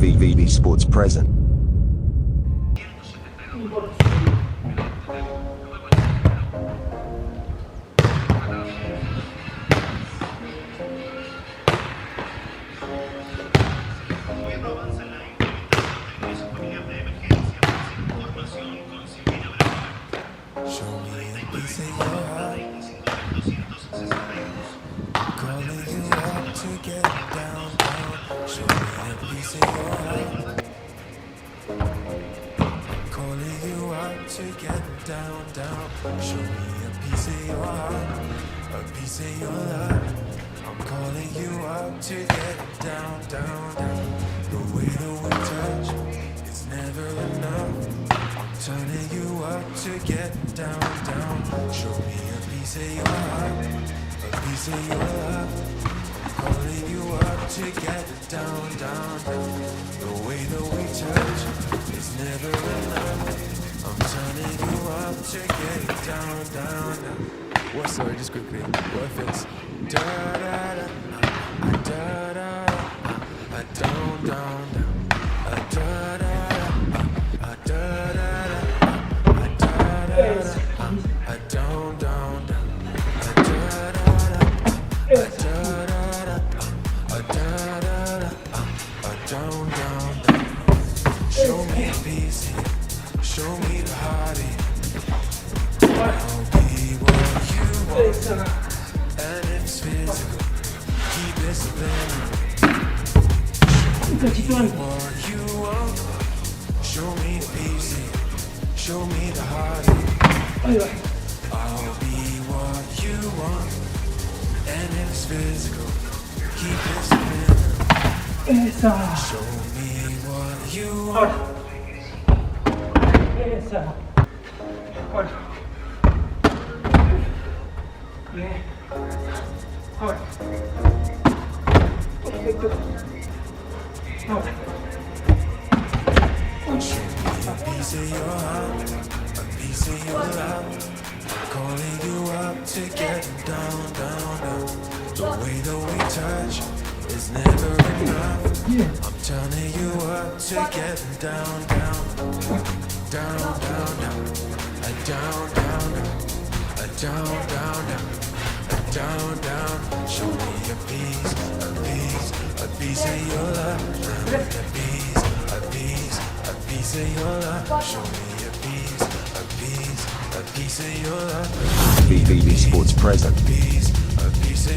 VVV Sports present. Show me a piece of your heart. Calling you up to get down, down. Show me a piece of your heart. Calling you up to get down, down. Show me a piece of your heart, a piece of your love. I'm calling you up to get down, down, down. The way that we touch is never enough. Turning you up to get down, down. Show me a piece of your heart, a piece of your love. I'm calling you up to get down, down, down. The way that we touch is never enough. I'm turning you up to get down, down, down. What? Sorry, just quickly. What if it's da da da, da da da, down, down, down, da da da, da da. Down, down, down. Down, down, down. Show me a piece, show me the heartache. I'll be what you want, and it's physical. Keep discipline. Show me what you want. Show me the piece, show me the heartache. I'll be what you want, and if it's physical, keep discipline. Show me what you want. Show me a piece of your heart, a piece of your love. Calling you up to get down, down, down. The way that we touch is never enough. I'm turning you up to get down, down, down, down, down, down, down, down, down, down, down, down. Show me a piece, a piece, a piece of your love. A piece, a piece, a piece of your love. Show me a piece, a piece, a piece of your love. VVV Sports present. A piece of